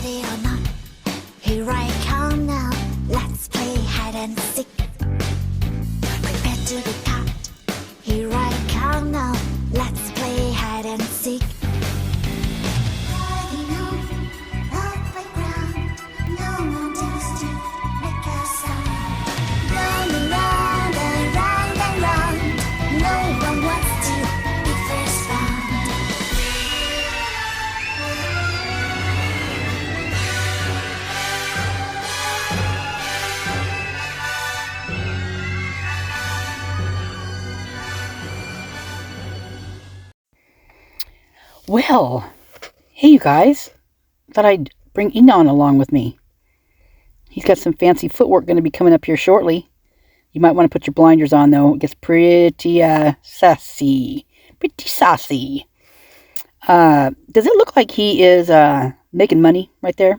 ready or not, here I come now. Let's play hide and seek. Prepare to be caught. Here I come now. Let's play hide and seek. Riding on the playground, no more dance to make a sound. Round and round and round and round. No one wants to be first found. Well, hey you guys. Thought I'd bring Inan along with me. He's got some fancy footwork going to be coming up here shortly. You might want to put your blinders on though. It gets pretty sassy. Pretty saucy. Does it look like he is making money right there?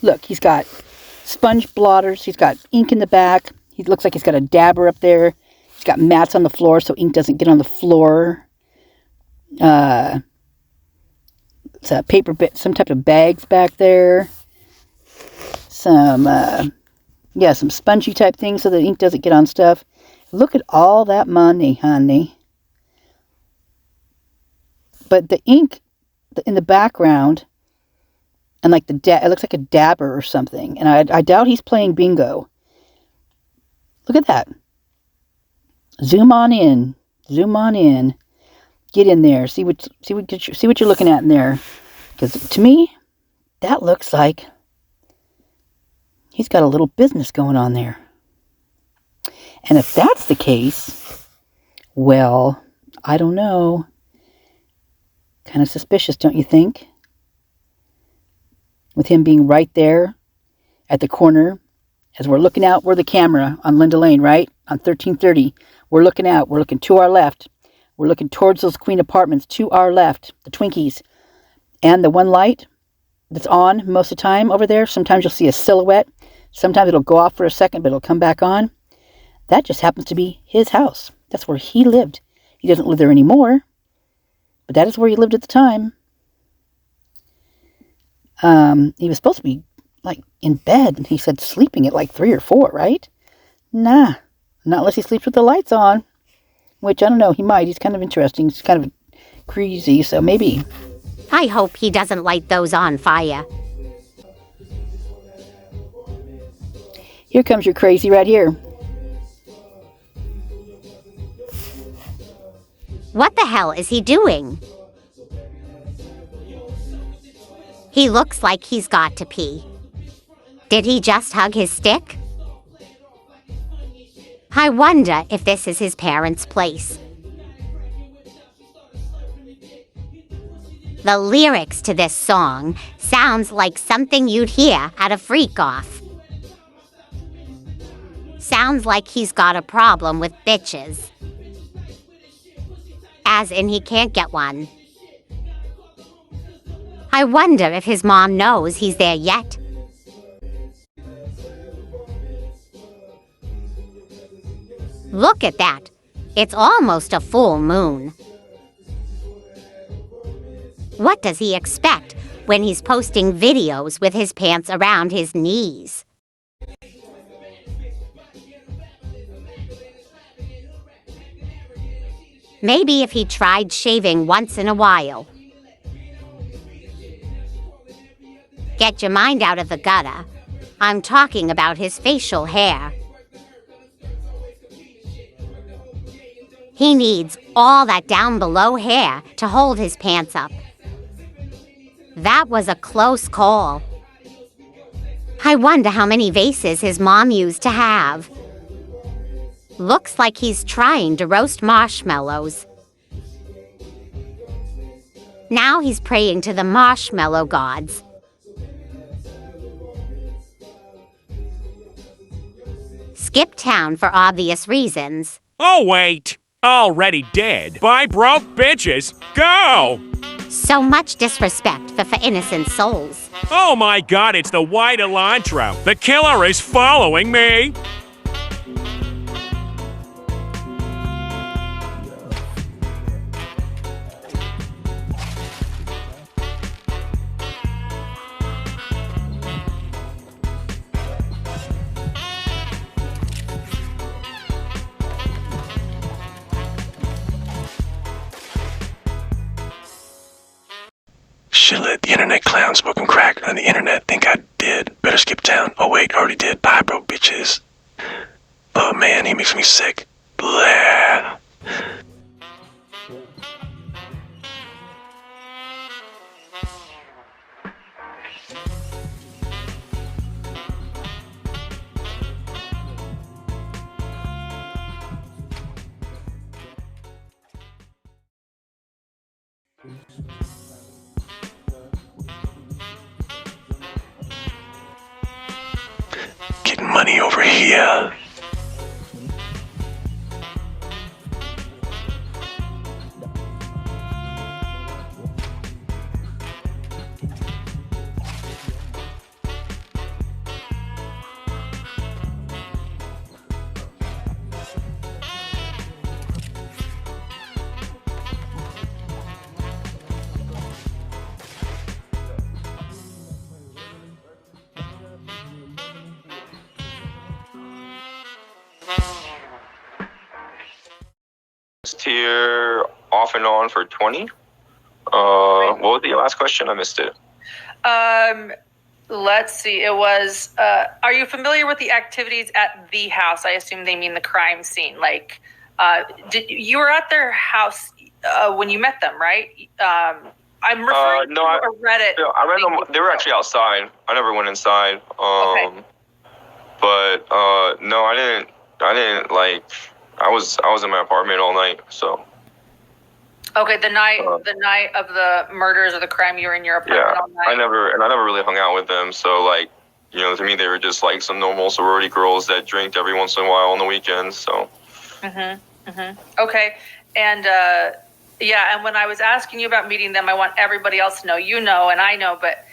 Look, he's got sponge blotters. He's got ink in the back. He looks like he's got a dabber up there. He's got mats on the floor so ink doesn't get on the floor. It's a paper bit, some type of bags back there. Some spongy type things so the ink doesn't get on stuff. Look at all that money, honey. But the ink in the background, and like it looks like a dabber or something. And I doubt he's playing bingo. Look at that. Zoom on in. Zoom on in. Get in there. See what you're looking at in there. Because to me, that looks like he's got a little business going on there. And if that's the case, well, I don't know. Kind of suspicious, don't you think? With him being right there at the corner, as we're looking out, we're the camera on Linda Lane, right? On 1330. We're looking out. We're looking to our left. We're looking towards those Queen apartments to our left, the Twinkies. And the one light that's on most of the time over there, sometimes you'll see a silhouette. Sometimes it'll go off for a second, but it'll come back on. That just happens to be his house. That's where he lived. He doesn't live there anymore, but that is where he lived at the time. He was supposed to be like in bed, and he said sleeping at like 3 or 4, right? Nah, not unless he sleeps with the lights on. Which, I don't know, he might. He's kind of interesting. He's kind of crazy, so maybe. I hope he doesn't light those on fire. Here comes your crazy right here. What the hell is he doing? He looks like he's got to pee. Did he just hug his stick? I wonder if this is his parents' place. The lyrics to this song sounds like something you'd hear at a freak-off. Sounds like he's got a problem with bitches. As in he can't get one. I wonder if his mom knows he's there yet. Look at that. It's almost a full moon. What does he expect when he's posting videos with his pants around his knees? Maybe if he tried shaving once in a while. Get your mind out of the gutter. I'm talking about his facial hair. He needs all that down below hair to hold his pants up. That was a close call. I wonder how many vases his mom used to have. Looks like he's trying to roast marshmallows. Now he's praying to the marshmallow gods. Skip town for obvious reasons. Oh, wait. Already dead. Bye, broke bitches. Go! So much disrespect for innocent souls. Oh my god, it's the white Elantro. The killer is following me. shit lit. The internet clown smoking crack on the internet. Think I did. Better skip town. Oh wait, already did. Bye, broke bitches. Oh man, he makes me sick. Blah. Getting money over here. Tier off and on for 20. What was the last question? I missed it. Let's see. It was, are you familiar with the activities at the house? I assume they mean the crime scene. Like, you were at their house when you met them, right? I'm referring to a Reddit. Yeah, I read them. They were actually outside. I never went inside. Okay. But no, I didn't like. I was in my apartment all night. So. Okay, the night of the murders or the crime, you were in your apartment all night. I never really hung out with them. So like, you know, to me they were just like some normal sorority girls that drank every once in a while on the weekends. So. Okay, and yeah, and when I was asking you about meeting them, I want everybody else to know. You know, and I know, but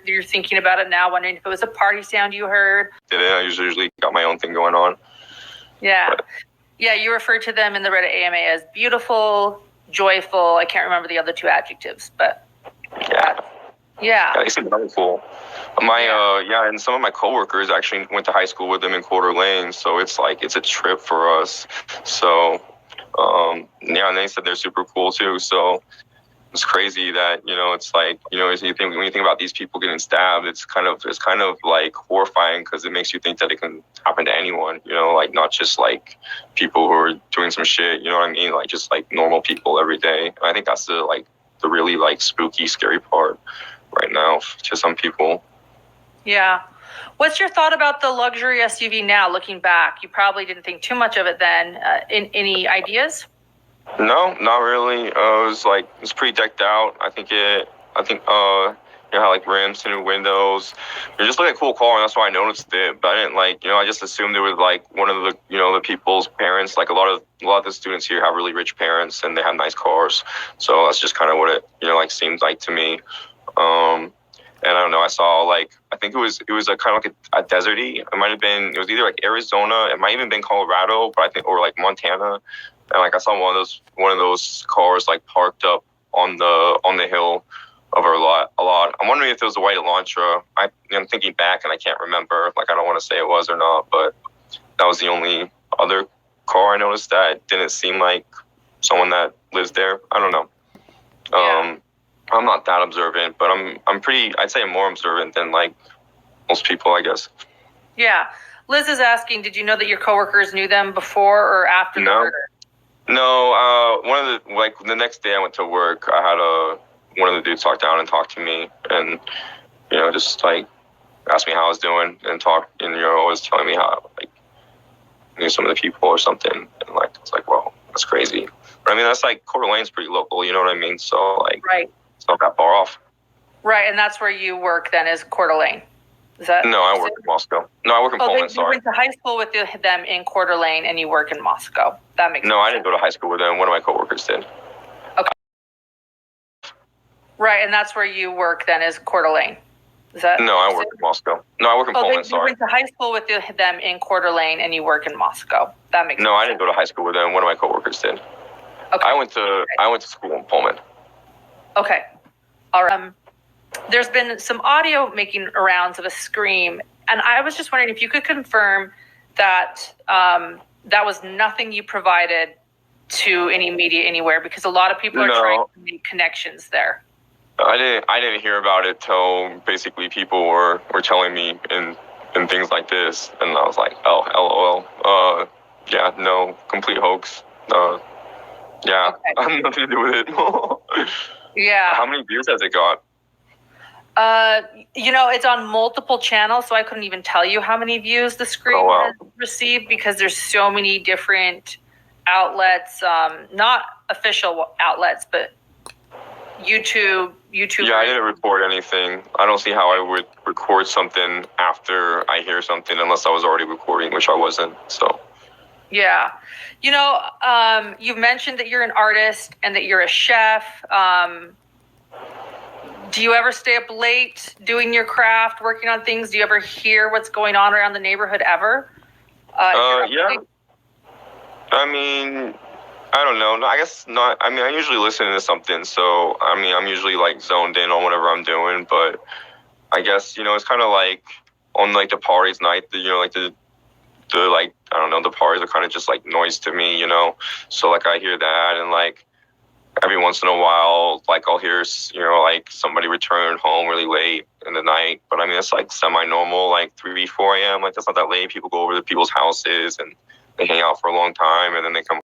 you're thinking about it now, wondering if it was a party sound you heard. I usually got my own thing going on. Yeah, yeah. You referred to them in the Reddit AMA as beautiful, joyful. I can't remember the other two adjectives, but yeah, they seem very cool. And some of my coworkers actually went to high school with them in Coeur d'Alene, so it's like it's a trip for us. So and they said they're super cool too. So it's crazy that, you know, it's like, you know, when you think about these people getting stabbed, it's kind of like horrifying because it makes you think that it can happen to anyone, you know, like not just like people who are doing some shit, you know what I mean? Like just like normal people every day. I think that's the really like spooky, scary part right now to some people. Yeah. What's your thought about the luxury SUV now, looking back? You probably didn't think too much of it then. Any ideas? No, not really. It was pretty decked out. I think it had like rims to new windows. It just looked like a cool car, and that's why I noticed it. But I didn't I just assumed it was like one of the, you know, the people's parents. Like a lot of the students here have really rich parents, and they have nice cars. So that's just kind of what it, you know, like seemed like to me. And I don't know, I saw I think it was a kind of like a deserty. It was either like Arizona, it might even been Colorado, but I think, or like Montana. And like I saw one of those cars like parked up on the hill of our lot a lot. I'm wondering if it was a white Elantra. I'm thinking back and I can't remember. Like I don't want to say it was or not, but that was the only other car I noticed that didn't seem like someone that lives there. I don't know. Yeah. I'm not that observant, but I'd say I'm more observant than like most people, I guess. Yeah. Liz is asking, did you know that your coworkers knew them before or after the murder? No, the next day I went to work, I had one of the dudes talk down and talk to me and, you know, just like ask me how I was doing and talk, and, you know, always telling me how like knew some of the people or something. And like, it's like, well, that's crazy. But I mean, that's like Coeur d'Alene's pretty local, you know what I mean? So like, right. It's not that far off. Right. And that's where you work then, is Coeur d'Alene. Is that? No, I work in Moscow. No, I work in Poland, sorry. You went to high school with them in Coeur d'Alene and you work in Moscow. That makes sense. No, I didn't go to high school with them. One of my coworkers did. Okay. Right, and that's where you work then, is Coeur d'Alene. Is that? No, I work in Moscow. No, I work in Poland, sorry. You went to high school with them in Coeur d'Alene and you work in Moscow. That makes sense. No, I didn't go to high school with them. One of my coworkers did. Okay. I went to school in Poland. Okay. All right. There's been some audio making rounds of a scream, and I was just wondering if you could confirm that that was nothing you provided to any media anywhere, because a lot of people are trying to make connections there. I didn't hear about it till basically people were telling me and things like this, and I was like, oh, LOL. Yeah, no, complete hoax. Yeah, Okay. I have nothing to do with it. Yeah. How many views has it got? It's on multiple channels, so I couldn't even tell you how many views the scream has received because there's so many different outlets, not official outlets, but YouTube. Yeah, I didn't record anything. I don't see how I would record something after I hear something unless I was already recording, which I wasn't. So. Yeah. You've mentioned that you're an artist and that you're a chef. Do you ever stay up late doing your craft, working on things? Do you ever hear what's going on around the neighborhood ever? Yeah. I mean, I don't know. I guess not. I mean, I usually listen to something, so I mean, I'm usually like zoned in on whatever I'm doing. But I guess it's kind of like on like the parties night. Like the like I don't know. The parties are kind of just like noise to me. So like I hear that and like. Every once in a while, like I'll hear, like somebody return home really late in the night. But I mean, it's like semi-normal, like 3, 4 a.m. Like that's not that late. People go over to people's houses and they hang out for a long time and then they come